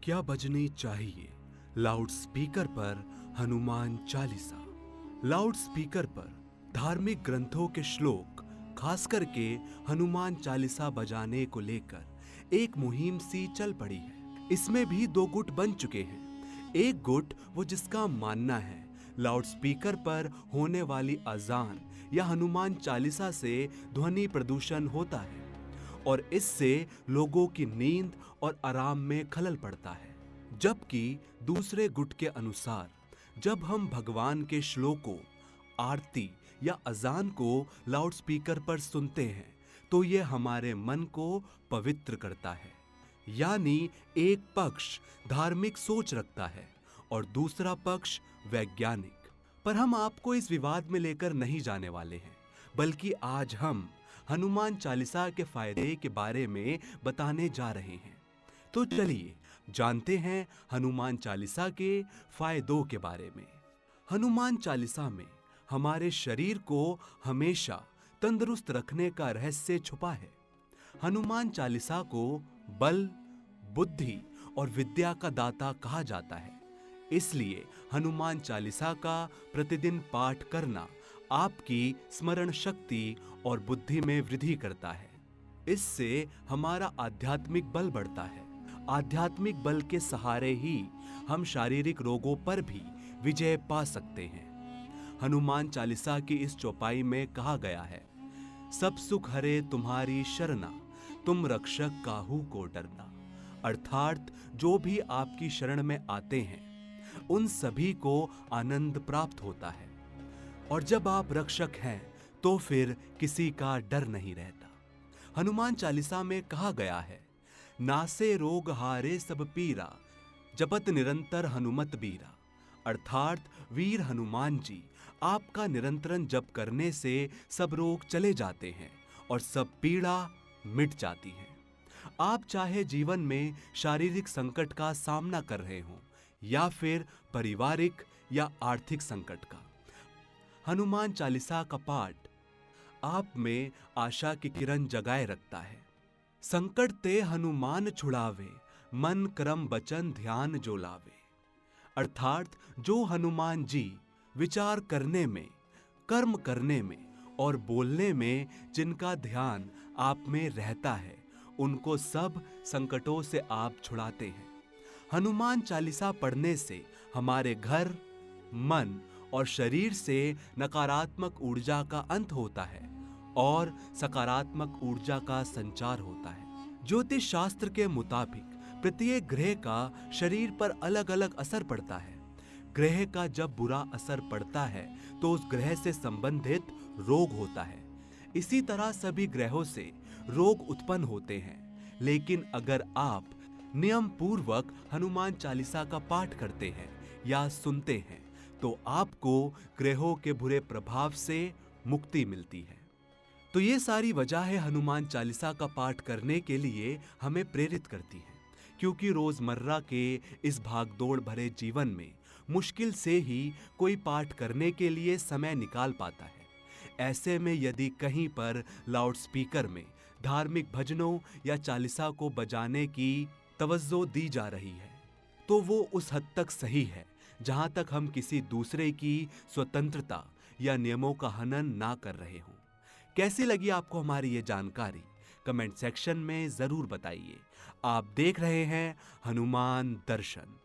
क्या बजनी चाहिए लाउड स्पीकर पर हनुमान चालीसा। लाउड स्पीकर पर धार्मिक ग्रंथों के श्लोक, खास करके हनुमान चालीसा बजाने को लेकर एक मुहिम सी चल पड़ी है। इसमें भी दो गुट बन चुके हैं। एक गुट वो जिसका मानना है लाउड स्पीकर पर होने वाली अजान या हनुमान चालीसा से ध्वनि प्रदूषण होता है और इससे लोगों की नींद और आराम में खलल पड़ता है। जबकि दूसरे गुट के अनुसार जब हम भगवान के श्लोकों, आरती या अजान को लाउड स्पीकर पर सुनते हैं तो ये हमारे मन को पवित्र करता है। यानी एक पक्ष धार्मिक सोच रखता है और दूसरा पक्ष वैज्ञानिक। पर हम आपको इस विवाद में लेकर नहीं जाने वाले हैं, बल्कि आज हम हनुमान चालीसा के फायदे के बारे में बताने जा रहे हैं। तो चलिए जानते हैं हनुमान चालीसा के फायदों के बारे में। हनुमान चालीसा में हमारे शरीर को हमेशा तंदुरुस्त रखने का रहस्य छुपा है। हनुमान चालीसा को बल, बुद्धि और विद्या का दाता कहा जाता है। इसलिए हनुमान चालीसा का प्रतिदिन पाठ करना आपकी स्मरण शक्ति और बुद्धि में वृद्धि करता है। इससे हमारा आध्यात्मिक बल बढ़ता है। आध्यात्मिक बल के सहारे ही हम शारीरिक रोगों पर भी विजय पा सकते हैं। हनुमान चालीसा की इस चौपाई में कहा गया है, सब सुख हरे तुम्हारी शरणा, तुम रक्षक काहू को डरना। अर्थात जो भी आपकी शरण में आते हैं उन सभी को आनंद प्राप्त होता है और जब आप रक्षक हैं तो फिर किसी का डर नहीं रहता। हनुमान चालीसा में कहा गया है, नासे रोग हारे सब पीरा, जपत निरंतर हनुमत बीरा। अर्थात वीर हनुमान जी आपका निरंतरन जप करने से सब रोग चले जाते हैं और सब पीड़ा मिट जाती है। आप चाहे जीवन में शारीरिक संकट का सामना कर रहे हो या फिर पारिवारिक या आर्थिक संकट का, हनुमान चालीसा का पाठ आप में आशा की किरण जगाए रखता है। संकट ते हनुमान छुड़ावे, मन कर्म वचन ध्यान जो लावे। अर्थात जो हनुमान जी विचार करने में, कर्म करने में और बोलने में जिनका ध्यान आप में रहता है उनको सब संकटों से आप छुड़ाते हैं। हनुमान चालीसा पढ़ने से हमारे घर, मन और शरीर से नकारात्मक ऊर्जा का अंत होता है और सकारात्मक ऊर्जा का संचार होता है। ज्योतिष शास्त्र के मुताबिक प्रत्येक ग्रह का शरीर पर अलग अलग असर पड़ता है। ग्रह का जब बुरा असर पड़ता है तो उस ग्रह से संबंधित रोग होता है। इसी तरह सभी ग्रहों से रोग उत्पन्न होते हैं। लेकिन अगर आप नियम पूर्वक हनुमान चालीसा का पाठ करते हैं या सुनते हैं तो आपको ग्रहों के बुरे प्रभाव से मुक्ति मिलती है। तो ये सारी वजह हनुमान चालीसा का पाठ करने के लिए हमें प्रेरित करती है, क्योंकि रोजमर्रा के इस भागदौड़ भरे जीवन में मुश्किल से ही कोई पाठ करने के लिए समय निकाल पाता है। ऐसे में यदि कहीं पर लाउड स्पीकर में धार्मिक भजनों या चालीसा को बजाने की तवज्जो दी जा रही है तो वो उस हद तक सही है जहां तक हम किसी दूसरे की स्वतंत्रता या नियमों का हनन ना कर रहे हों। कैसी लगी आपको हमारी ये जानकारी? कमेंट सेक्शन में जरूर बताइए। आप देख रहे हैं हनुमान दर्शन।